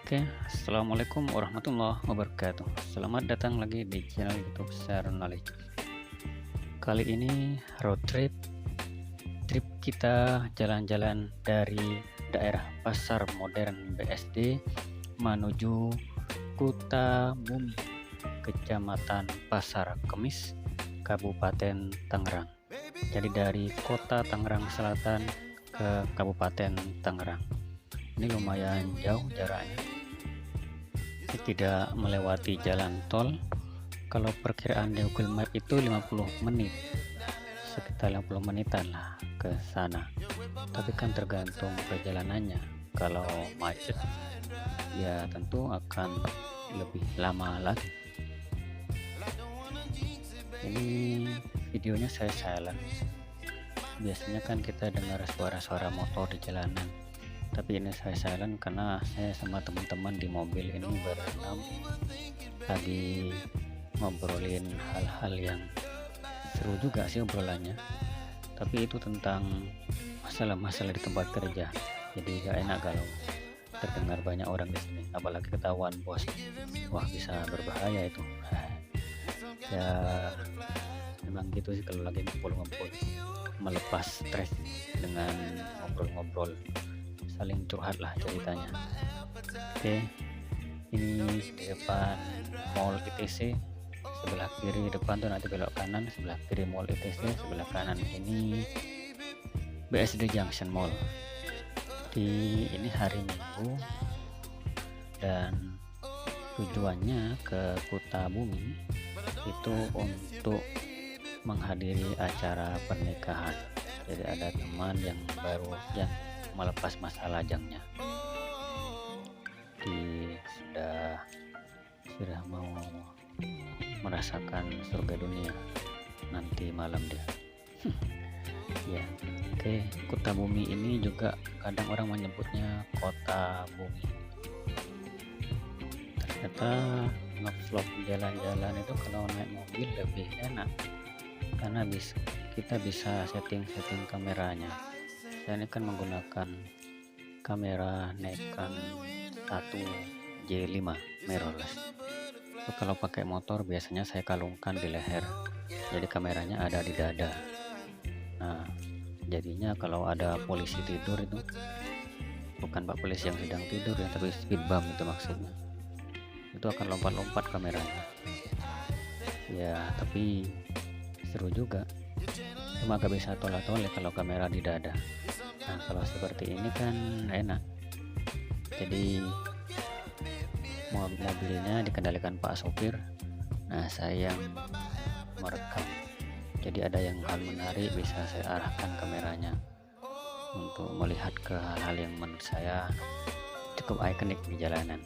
Oke, assalamualaikum warahmatullahi wabarakatuh. Selamat datang lagi di channel YouTube Share Knowledge. Kali ini road trip kita jalan-jalan dari daerah Pasar Modern BSD menuju Kuta Bumi, Kecamatan Pasar Kemis, Kabupaten Tangerang. Jadi dari kota Tangerang Selatan ke Kabupaten Tangerang. Ini lumayan jauh jaraknya. Ini tidak melewati jalan tol. Kalau perkiraan di Google Map itu 50 menit, sekitar 50 menitan lah ke sana. Tapi kan tergantung perjalanannya. Kalau macet ya tentu akan lebih lama lagi. Ini videonya saya silent. Biasanya kan kita dengar suara-suara motor di jalanan, tapi ini saya silent karena saya sama teman-teman di mobil ini berenam lagi ngobrolin hal-hal yang seru juga sih obrolannya, tapi itu tentang masalah-masalah di tempat kerja. Jadi gak enak kalau terdengar banyak orang di sini, apalagi ketahuan bos. Wah, bisa berbahaya itu. Ya memang gitu sih kalau lagi ngumpul-ngumpul, melepas stres dengan ngobrol-ngobrol, saling curhat lah ceritanya. Oke, ini di depan Mall ITC, sebelah kiri depan tuh nanti belok kanan, sebelah kiri Mall ITC, sebelah kanan ini BSD Junction Mall. Ini hari Minggu dan tujuannya ke Kuta Bumi itu untuk menghadiri acara pernikahan. Jadi ada teman yang baru yang melepas masa lajangnya. Sudah mau merasakan surga dunia nanti malam dia. Ya, oke. Kuta Bumi ini juga kadang orang menyebutnya Kota Bumi. Ternyata ngevlog jalan-jalan itu kalau naik mobil lebih enak karena kita bisa setting kameranya. Saya ini kan menggunakan kamera Nikon 1J5 mirrorless. Kalau pakai motor biasanya saya kalungkan di leher, jadi kameranya ada di dada. Nah, jadinya kalau ada polisi tidur itu, bukan pak polisi yang sedang tidur ya, tapi speed bump itu maksudnya, itu akan lompat-lompat kameranya. Ya tapi seru juga, cuma gak bisa tolak-tolak kalau kamera di dada. Nah kalau seperti ini kan enak, jadi mobilnya dikendalikan pak sopir, nah saya yang merekam. Jadi ada yang hal menarik bisa saya arahkan kameranya untuk melihat ke hal-hal yang menurut saya cukup ikonik di jalanan.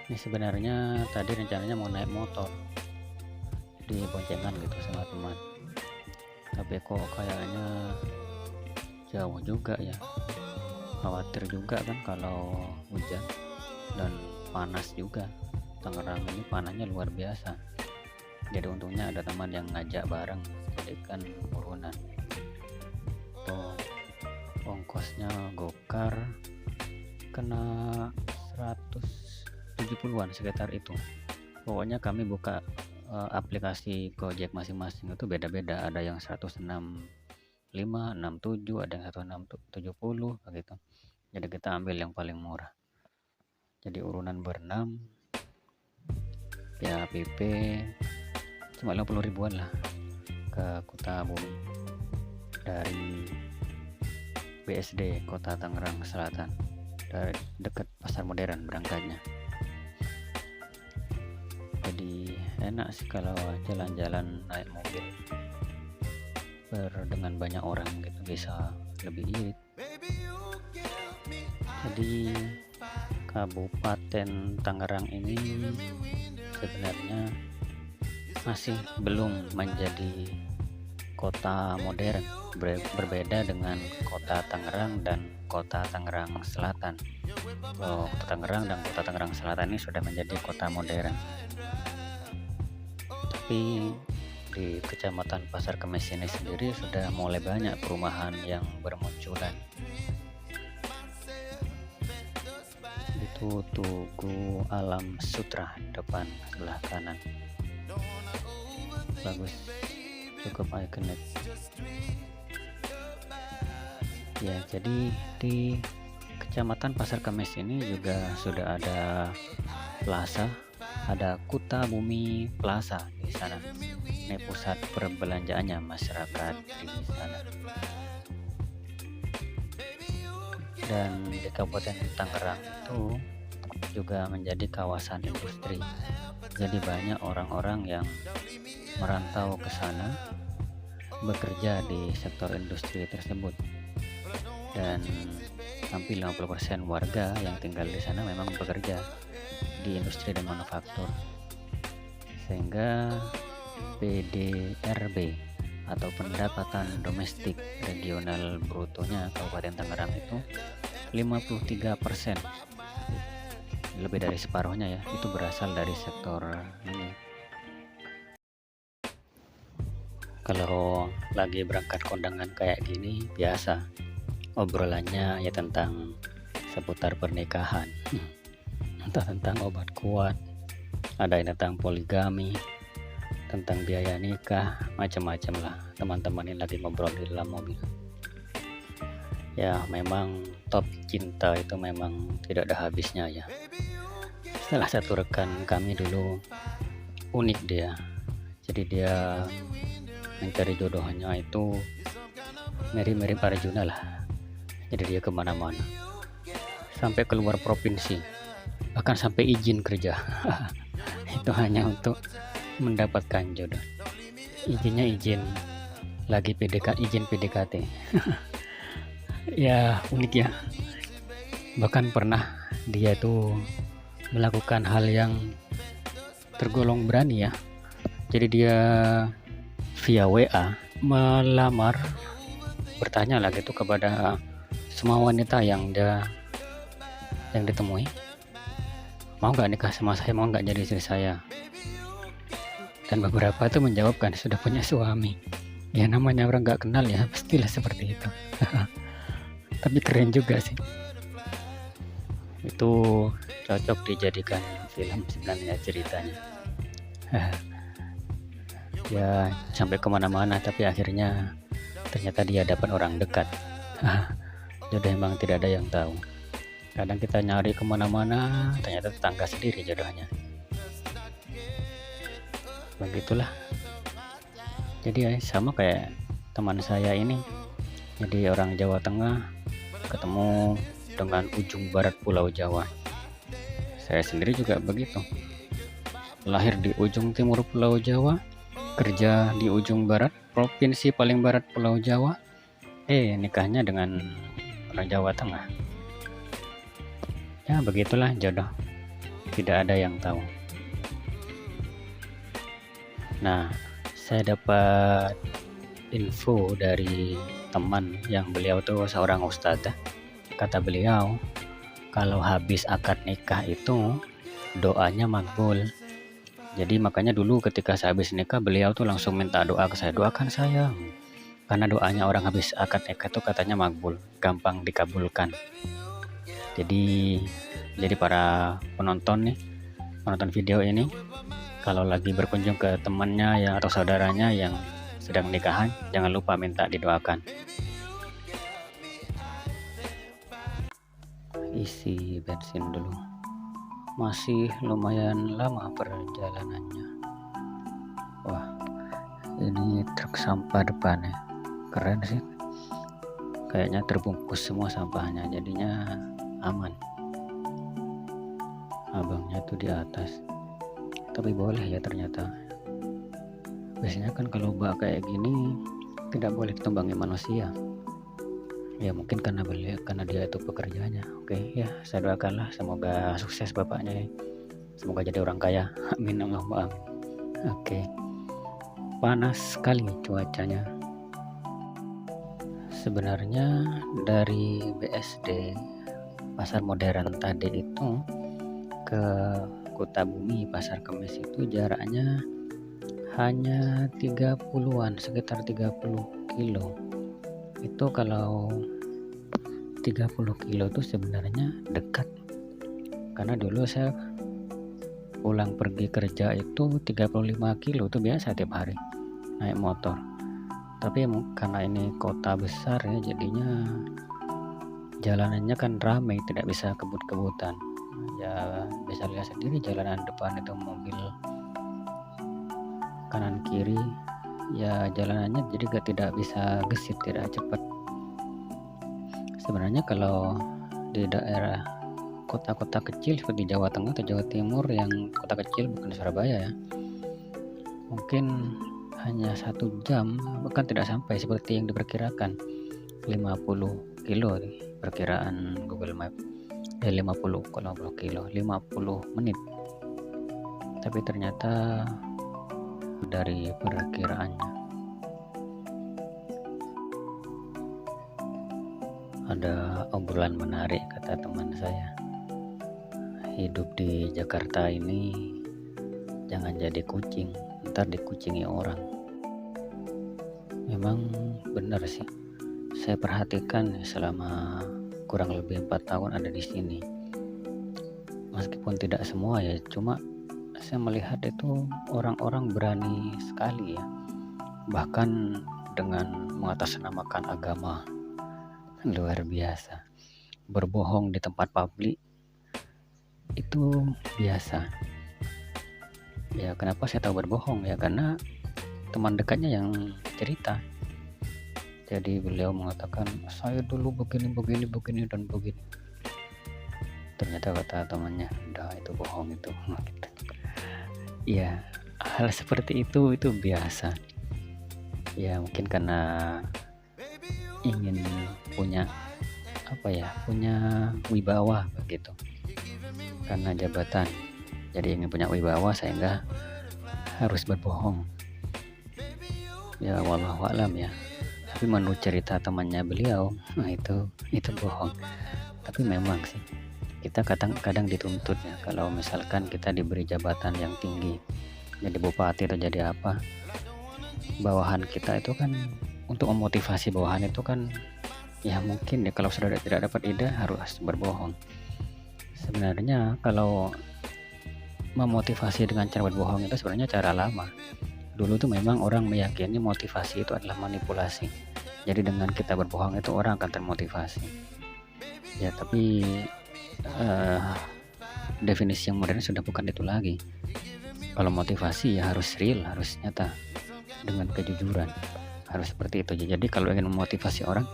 Ini sebenarnya tadi rencananya mau naik motor di boncengan gitu sama teman, tapi kok kayaknya jauh juga ya, khawatir juga kan kalau hujan dan panas juga. Tangerang ini panasnya luar biasa, jadi untungnya ada teman yang ngajak bareng, jadi kan urunan tuh ongkosnya gokar kena 170-an sekitar itu. Pokoknya kami buka aplikasi Gojek masing-masing itu beda-beda, ada yang 165, 67, ada yang 1670 begitu. Jadi kita ambil yang paling murah. Jadi urunan berenam ya, PP cuma 50 ribuan lah ke Kuta Bumi dari BSD Kota Tangerang Selatan, dari dekat Pasar Modern berangkatnya. Jadi enak sih kalau jalan-jalan naik mobil dengan banyak orang gitu, bisa lebih irit. Jadi Kabupaten Tangerang ini sebenarnya masih belum menjadi kota modern, berbeda dengan kota Tangerang dan kota Tangerang Selatan. Kota Tangerang dan kota Tangerang Selatan ini sudah menjadi kota modern, tapi di Kecamatan Pasar Kemis ini sendiri sudah mulai banyak perumahan yang bermunculan. itu Tugu Alam Sutra depan sebelah kanan. Bagus, cukup ikonik ya. Jadi di Kecamatan Pasar Kemis ini juga sudah ada plaza, ada Kuta Bumi Plaza di sana. Ini pusat perbelanjaannya masyarakat di sana. Dan di Kabupaten Tangerang itu juga menjadi kawasan industri. Jadi banyak orang-orang yang merantau ke sana bekerja di sektor industri tersebut. Dan hampir 50% warga yang tinggal di sana memang bekerja di industri dan manufaktur. Sehingga PDRB atau pendapatan domestik regional brutonya Kabupaten Tangerang itu 53%, lebih dari separuhnya ya, itu berasal dari sektor ini. Kalau lagi berangkat kondangan kayak gini, biasa obrolannya ya tentang seputar pernikahan, entah tentang obat kuat, ada yang tentang poligami, tentang biaya nikah, macam-macam lah. Teman-teman ini lagi ngobrol di dalam mobil. Ya memang topik cinta itu memang tidak ada habisnya ya. Salah satu rekan kami dulu unik dia. Jadi dia mencari jodohnya itu mirip-mirip Arjuna lah. Jadi dia kemana-mana, sampai keluar provinsi, bahkan sampai izin kerja. Itu hanya untuk mendapatkan jodoh. Izinnya izin lagi izin PDKT. Ya unik ya. Bahkan pernah dia tuh melakukan hal yang tergolong berani ya. Jadi dia via WA melamar, bertanya lah gitu kepada semua wanita yang ditemui, mau nggak nikah sama saya, mau nggak jadi istri saya. Dan beberapa itu menjawabkan sudah punya suami. Ya namanya orang nggak kenal ya, pastilah seperti itu. Tapi keren juga sih. Itu cocok dijadikan film sebenarnya ceritanya. Ya sampai kemana-mana, tapi akhirnya ternyata dia dapat orang dekat. Jodoh emang tidak ada yang tahu. Kadang kita nyari kemana-mana, ternyata tetangga sendiri jodohnya. Begitulah. Jadi ya, sama kayak teman saya ini, jadi orang Jawa Tengah ketemu dengan ujung barat Pulau Jawa. Saya sendiri juga begitu, lahir di ujung timur Pulau Jawa, kerja di ujung barat, provinsi paling barat Pulau Jawa, nikahnya dengan orang Jawa Tengah. Ya begitulah jodoh, tidak ada yang tahu. Nah, saya dapat info dari teman yang beliau tuh seorang ustadzah. Kata beliau, kalau habis akad nikah itu doanya makbul. Jadi makanya dulu ketika saya habis nikah, beliau tuh langsung minta doa ke saya, doakan saya. Karena doanya orang habis akad nikah tuh katanya makbul, gampang dikabulkan. Jadi para penonton video ini, kalau lagi berkunjung ke temannya yang atau saudaranya yang sedang nikahan, jangan lupa minta didoakan. Isi bensin dulu, masih lumayan lama perjalanannya. Wah, ini truk sampah depannya keren sih, kayaknya terbungkus semua sampahnya, jadinya aman. Abangnya tuh di atas, tapi boleh ya ternyata. Biasanya kan kalau bak kayak gini tidak boleh ditumbangi manusia. Ya mungkin karena dia itu pekerjaannya. Oke ya, saya doakanlah semoga sukses bapaknya, semoga jadi orang kaya. Amin Allahumma amin. Oke. Panas sekali cuacanya. Sebenarnya dari BSD Pasar Modern tadi itu ke Kuta Bumi Pasar Kemis itu jaraknya hanya 30-an, sekitar 30 kilo. Itu kalau 30 kilo itu sebenarnya dekat, Karena dulu saya pulang pergi kerja itu 35 kilo itu biasa tiap hari naik motor. Tapi karena ini kota besar ya, jadinya jalanannya kan ramai, tidak bisa kebut-kebutan. Ya bisa lihat sendiri jalanan depan itu mobil kanan kiri, ya jalanannya jadi tidak bisa gesit, tidak cepat. Sebenarnya kalau di daerah kota-kota kecil seperti Jawa Tengah atau Jawa Timur, yang kota kecil bukan Surabaya ya, mungkin hanya 1 jam, bahkan tidak sampai seperti yang diperkirakan 50 kilo nih, perkiraan Google Map 50 kilo 50 menit, tapi ternyata dari perkiraannya. Ada obrolan menarik kata teman saya, hidup di Jakarta ini jangan jadi kucing, ntar dikucingi orang. Memang benar sih, saya perhatikan selama kurang lebih 4 tahun ada di sini. Meskipun tidak semua ya, cuma saya melihat itu orang-orang berani sekali ya, bahkan dengan mengatasnamakan agama. Luar biasa, berbohong di tempat publik itu biasa ya. Kenapa saya tahu berbohong ya, karena teman dekatnya yang cerita. Jadi beliau mengatakan, saya dulu begini dan begini. Ternyata kata temannya, udah itu bohong itu. Ya, hal seperti itu biasa. Ya mungkin karena ingin punya punya wibawa begitu. Karena jabatan, jadi ingin punya wibawa sehingga harus berbohong. Ya wallahu a'lam ya. Tapi menurut cerita temannya beliau, itu bohong. Tapi memang sih kita kadang dituntut ya, kalau misalkan kita diberi jabatan yang tinggi, jadi bupati atau jadi apa, bawahan kita itu kan untuk memotivasi bawahan itu kan ya mungkin ya, kalau sudah tidak dapat ide harus berbohong. Sebenarnya kalau memotivasi dengan cara berbohong itu sebenarnya cara lama. Dulu tuh memang orang meyakini motivasi itu adalah manipulasi. Jadi dengan kita berbohong itu orang akan termotivasi. Ya tapi definisi yang modern sudah bukan itu lagi. Kalau motivasi ya harus real, harus nyata, dengan kejujuran, harus seperti itu. Jadi kalau ingin memotivasi orang,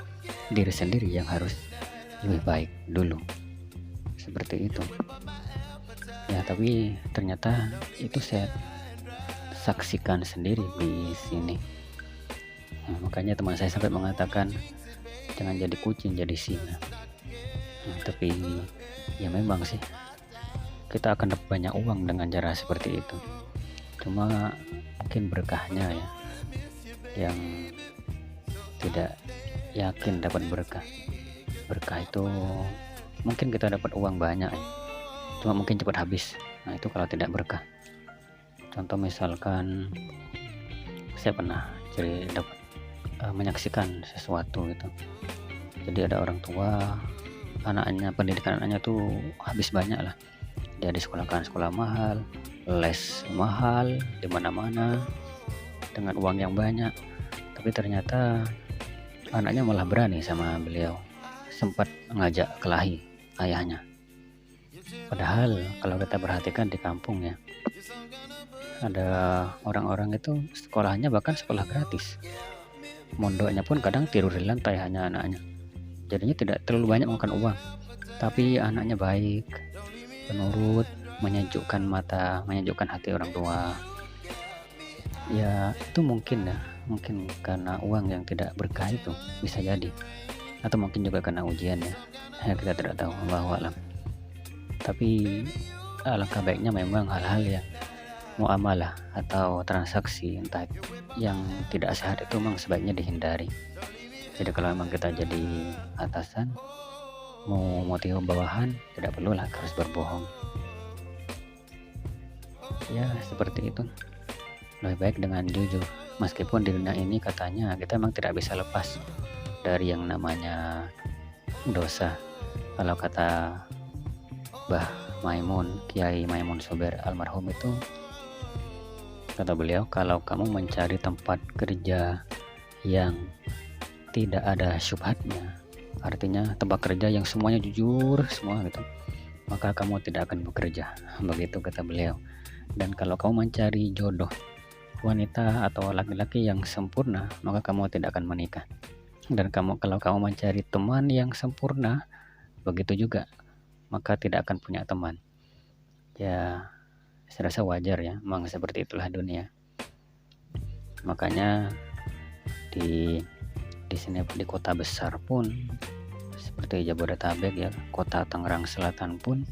diri sendiri yang harus lebih baik dulu, seperti itu ya. Tapi ternyata itu saya saksikan sendiri di sini. Nah, makanya teman saya sampai mengatakan jangan jadi kucing, jadi singa. Tapi ya memang sih kita akan dapat banyak uang dengan cara seperti itu. Cuma mungkin berkahnya ya, yang tidak yakin dapat berkah. Berkah itu mungkin kita dapat uang banyak ya, cuma mungkin cepat habis. Nah itu kalau tidak berkah. Contoh misalkan saya pernah menyaksikan sesuatu gitu. Jadi ada orang tua, pendidikan anaknya tuh habis banyak lah. Dia disekolahkan sekolah mahal, les mahal di mana-mana dengan uang yang banyak. Tapi ternyata anaknya malah berani sama beliau, sempat ngajak kelahi ayahnya. Padahal kalau kita perhatikan di kampung ya, ada orang-orang itu sekolahnya bahkan sekolah gratis, mondoknya pun kadang tidur di lantai hanya anaknya. Jadinya tidak terlalu banyak makan uang, tapi anaknya baik, penurut, menyejukkan mata, menyejukkan hati orang tua. Ya itu mungkin karena uang yang tidak berkah itu, bisa jadi, atau mungkin juga karena ujian ya, kita tidak tahu, wallahu a'lam. Tapi alangkah baiknya memang hal-hal yang muamalah atau transaksi entah yang tidak sehat itu memang sebaiknya dihindari. Jadi kalau memang kita jadi atasan, mau motivasi bawahan, tidak perlulah harus berbohong. Ya seperti itu, lebih baik dengan jujur. Meskipun di dunia ini katanya kita memang tidak bisa lepas dari yang namanya dosa. Kalau kata Kiai Maimun Sober almarhum itu, kata beliau, kalau kamu mencari tempat kerja yang tidak ada syubhatnya, artinya tempat kerja yang semuanya jujur semua gitu, maka kamu tidak akan bekerja. Begitu kata beliau. Dan kalau kamu mencari jodoh wanita atau laki-laki yang sempurna, maka kamu tidak akan menikah. Dan kalau kamu mencari teman yang sempurna, begitu juga, maka tidak akan punya teman. Ya, saya rasa wajar ya, memang seperti itulah dunia. Makanya di sini, di kota besar pun seperti Jabodetabek ya, kota Tangerang Selatan pun,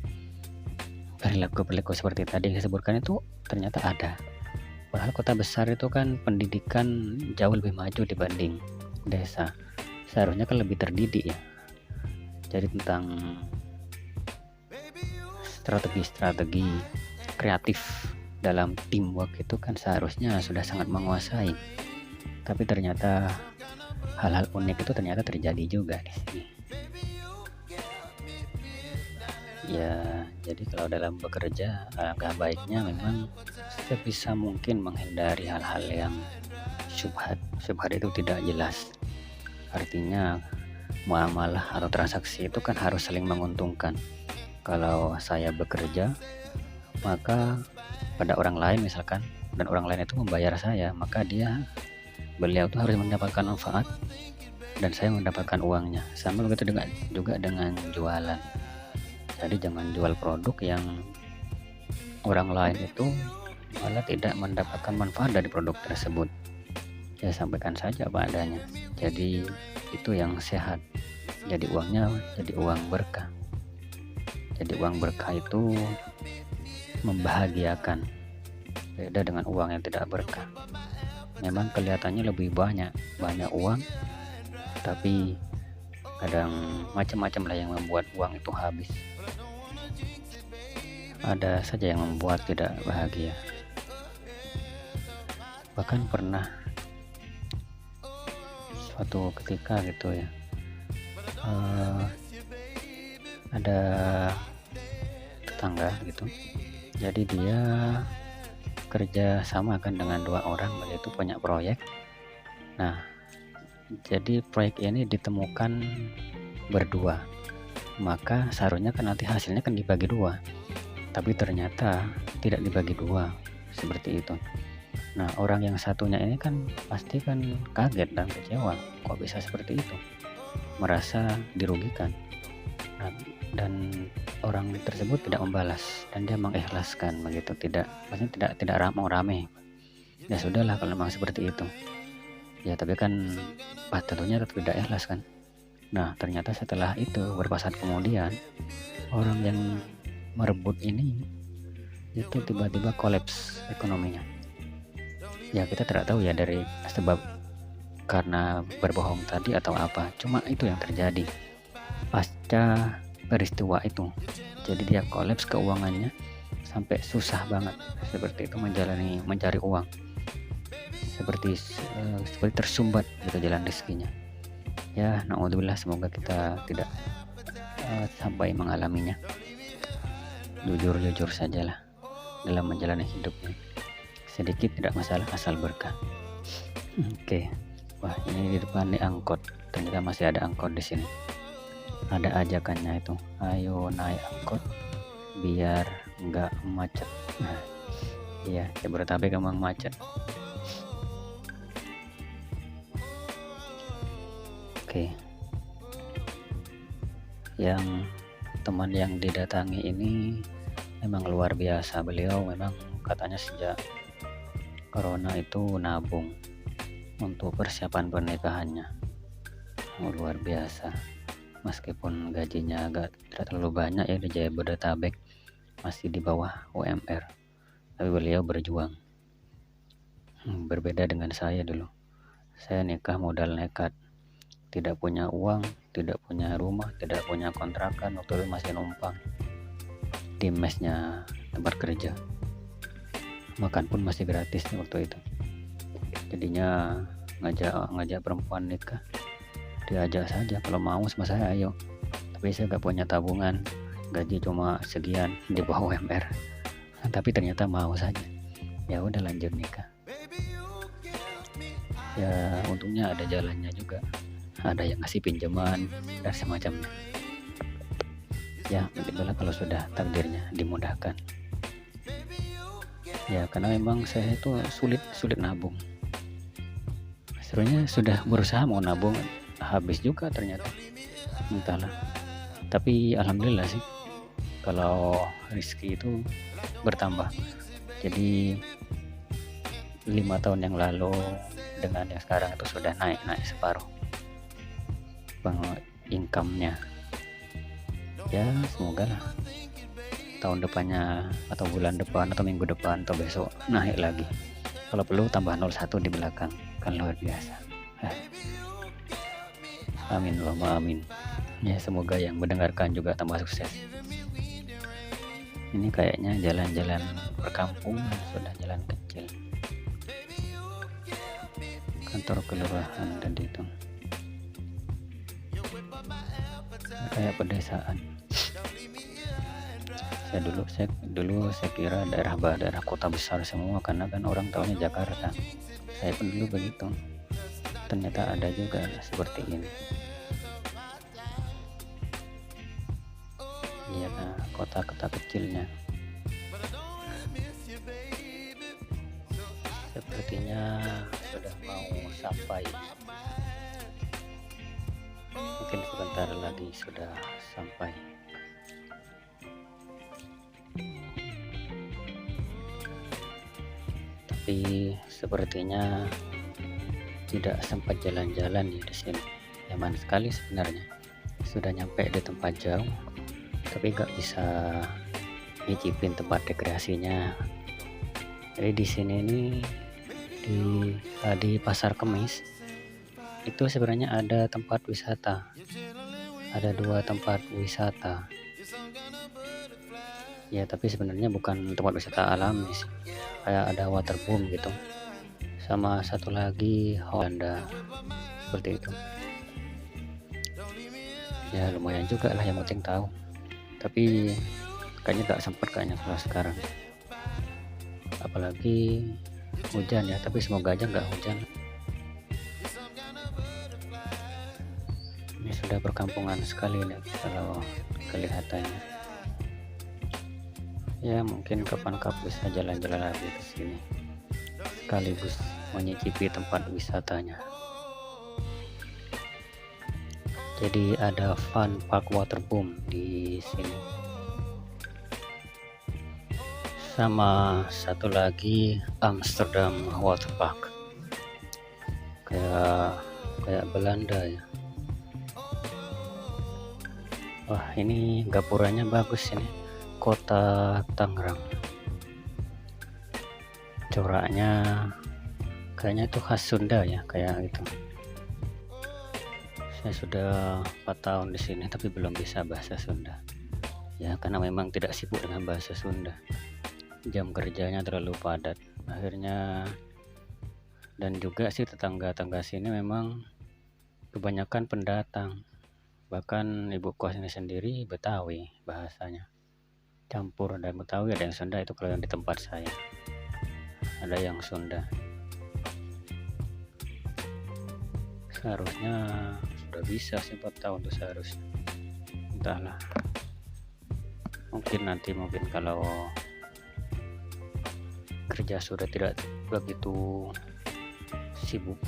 perilaku seperti tadi yang disebutkan itu ternyata ada. Padahal kota besar itu kan pendidikan jauh lebih maju dibanding desa. Seharusnya kan lebih terdidik ya. Jadi tentang strategi kreatif dalam teamwork itu kan seharusnya sudah sangat menguasai. Tapi ternyata hal-hal unik itu ternyata terjadi juga di sini. Ya, jadi kalau dalam bekerja, alangkah baiknya memang sebisa mungkin menghindari hal-hal yang syubhat. Syubhat itu tidak jelas. Artinya muamalah atau transaksi itu kan harus saling menguntungkan. Kalau saya bekerja, maka pada orang lain misalkan, dan orang lain itu membayar saya, maka beliau itu harus mendapatkan manfaat dan saya mendapatkan uangnya. Sama begitu juga dengan jualan. Jadi jangan jual produk yang orang lain itu malah tidak mendapatkan manfaat dari produk tersebut. Ya, sampaikan saja apa adanya. Jadi itu yang sehat. Jadi uangnya jadi uang berkah. Jadi uang berkah itu membahagiakan. Beda dengan uang yang tidak berkah. Memang kelihatannya lebih banyak uang, tapi kadang macam-macam lah yang membuat uang itu habis. Ada saja yang membuat tidak bahagia. Bahkan pernah suatu ketika gitu ya, ada tetangga gitu, jadi dia kerja sama kan dengan 2 orang, begitu punya proyek. Nah, jadi proyek ini ditemukan berdua, maka seharusnya kan nanti hasilnya kan dibagi 2, tapi ternyata tidak dibagi 2 seperti itu. Nah, orang yang satunya ini kan pasti kan kaget dan kecewa, kok bisa seperti itu, merasa dirugikan. Nah, dan orang tersebut tidak membalas dan dia mengikhlaskan begitu, maksudnya tidak rame. Ya sudahlah kalau memang seperti itu. Ya tapi kan tentunya tidak ikhlas kan. Nah, ternyata setelah itu beberapa saat kemudian, orang yang merebut ini itu tiba-tiba kolaps ekonominya. Ya kita tidak tahu ya dari sebab karena berbohong tadi atau apa, cuma itu yang terjadi pasca peristiwa itu. Jadi dia kolaps keuangannya sampai susah banget seperti itu mencari uang, seperti tersumbat gitu jalan rezekinya. Ya naudzubillah, semoga kita tidak sampai mengalaminya. Jujur sajalah dalam menjalani hidupnya, sedikit tidak masalah asal berkah. Oke. Wah, ini di depan nih angkot, ternyata masih ada angkot di sini. Ada ajakannya itu, ayo naik angkot biar nggak macet. Nah, iya, Jabodetabek emang macet. Oke. Yang teman yang didatangi ini memang luar biasa. Beliau memang katanya sejak corona itu nabung untuk persiapan pernikahannya. Luar biasa. Meskipun gajinya agak tidak terlalu banyak ya di Jabodetabek, masih di bawah UMR, tapi beliau berjuang. Berbeda dengan saya dulu. Saya nikah modal nekat, tidak punya uang, tidak punya rumah, tidak punya kontrakan, waktu itu masih numpang di mesnya tempat kerja. Makan pun masih gratis waktu itu. Jadinya ngajak perempuan nikah, diajak saja, kalau mau sama saya ayo, tapi saya gak punya tabungan, gaji cuma sekian di bawah UMR. Tapi ternyata mau saja. Ya udah lanjut nikah. Ya untungnya ada jalannya juga, ada yang ngasih pinjaman dan semacamnya. Ya begitulah kalau sudah takdirnya dimudahkan. Ya karena memang saya itu sulit nabung. Sebenarnya sudah berusaha mau nabung, habis juga ternyata, entahlah. Tapi alhamdulillah sih, kalau rezeki itu bertambah. Jadi 5 tahun yang lalu dengan yang sekarang itu sudah naik separuh income-nya. Ya semoga lah tahun depannya atau bulan depan atau minggu depan atau besok naik lagi. Kalau perlu tambah 01 di belakang, kan luar biasa. Amin Allahumma amin. Ya semoga yang mendengarkan juga tambah sukses. Ini kayaknya jalan-jalan perkampungan, sudah jalan kecil, kantor kelurahan dan itu kayak pedesaan. Dulu saya kira daerah kota besar semua, karena kan orang tahunya Jakarta. Saya pun dulu begitu, ternyata ada juga seperti ini. Iya, kota-kota kecilnya. Sepertinya sudah mau sampai. Mungkin sebentar lagi sudah sampai. Tapi sepertinya tidak sempat jalan-jalan ya di sini. Nyaman sekali sebenarnya. Sudah nyampe di tempat jauh, tapi nggak bisa nyicipin tempat rekreasinya. Jadi di sini ini di Pasar Kemis itu sebenarnya ada tempat wisata. Ada 2 tempat wisata. Ya tapi sebenarnya bukan tempat wisata alami sih. Kayak ada waterboom gitu. Sama satu lagi Honda, seperti itu. Ya lumayan juga lah, yang penting tahu. Tapi kayaknya gak sempet kayaknya kalau sekarang. Apalagi hujan ya, tapi semoga aja nggak hujan. Ini sudah perkampungan sekali nih kalau kelihatannya. Ya mungkin kapan-kapan bisa jalan-jalan lagi ke sini, sekaligus menyicipi tempat wisatanya. Jadi ada Fun Park Waterboom di sini. Sama satu lagi Amsterdam Water Park. Kayak Belanda ya. Wah, ini gapuranya bagus ini. Kota Tangerang. Coraknya kayaknya itu khas Sunda ya, kayak gitu. Saya sudah 4 tahun di sini tapi belum bisa bahasa Sunda. Ya karena memang tidak sibuk dengan bahasa Sunda. Jam kerjanya terlalu padat. Akhirnya, dan juga sih tetangga-tetangga sini memang kebanyakan pendatang. Bahkan ibu kos ini sendiri Betawi bahasanya. Campur, ada yang Betawi, ada yang Sunda. Itu kalau yang di tempat saya ada yang Sunda. Seharusnya sudah bisa sih 4 tahun tuh seharusnya. Entahlah, mungkin kalau kerja sudah tidak begitu sibuk.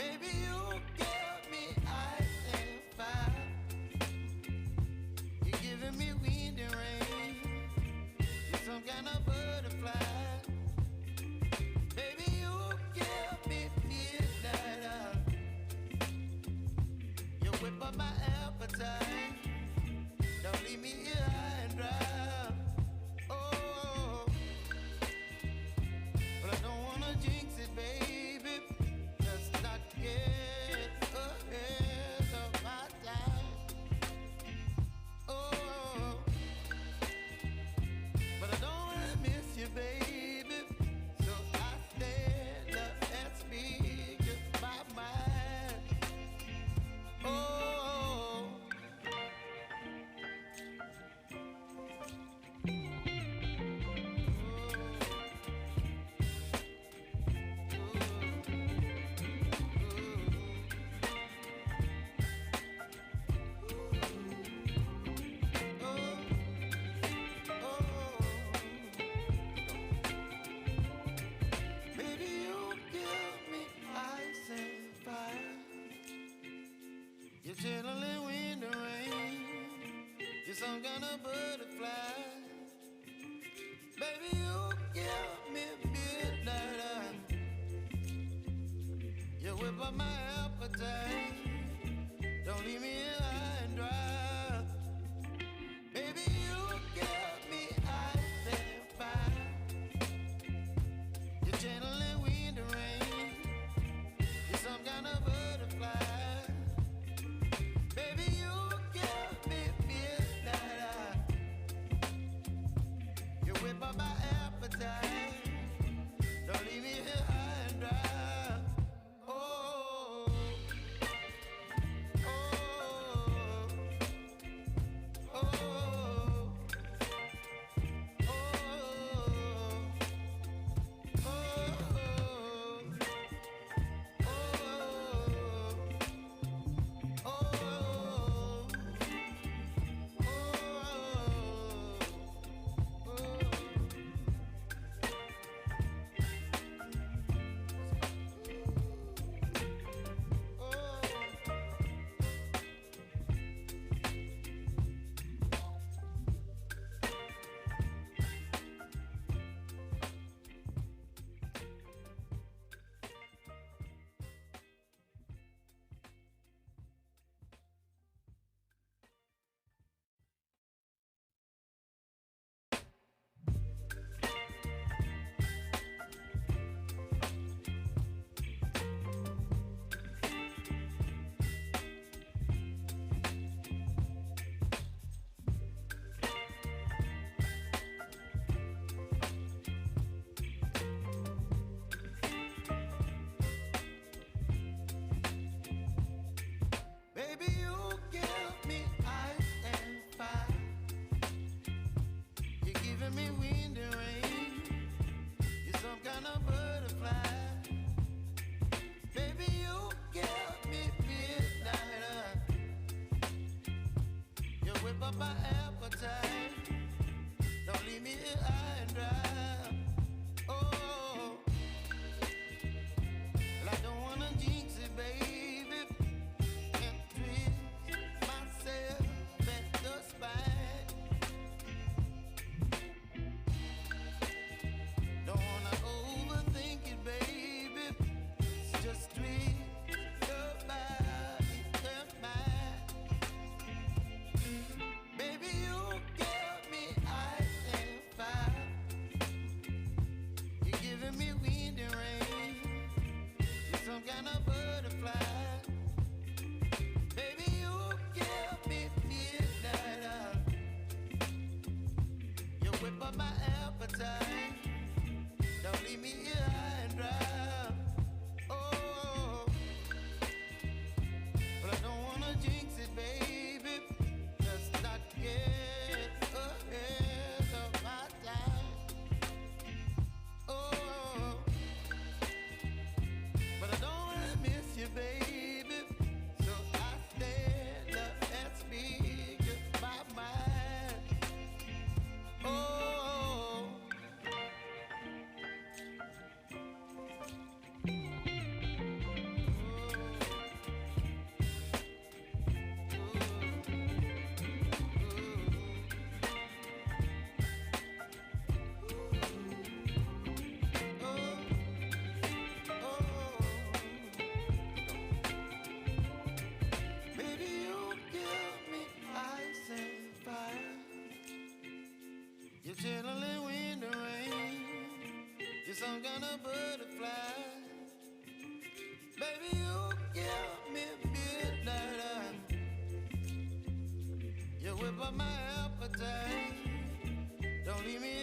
Baby, whip up my appetite. Don't leave me high and dry. Baby, you give me ice and fire. You're channeling wind and rain. You're some kind of butterfly. Baby, you give me midnight. You whip up my appetite. Don't leave me here high and dry. Oh, oh, oh, baby, you give me ice and fire. You're giving me wind and rain. You're some kind of butterfly. Baby, you give me midnight. You whip up my appetite. Don't leave me here high and dry. Oh, well, I don't wanna jinx it, baby. Can't twist myself at the spine. Don't wanna overthink it, baby. It's just twist your body and mine. Baby, you give me ice and fire. You're giving me wind and rain. You're some kind of butterfly. Baby, you give me midnight. You whip up my appetite. Don't leave me here high and dry. Oh, but I don't wanna jinx it, baby. Let's not get ahead of my time. Oh, but I don't wanna miss you, baby. So I stand up and speak my mind. Oh. Baby, you give me ice and fire. You're channeling wind and rain. You're some kind of butterfly. Baby, you give me midnight. You whip up my appetite. Don't leave me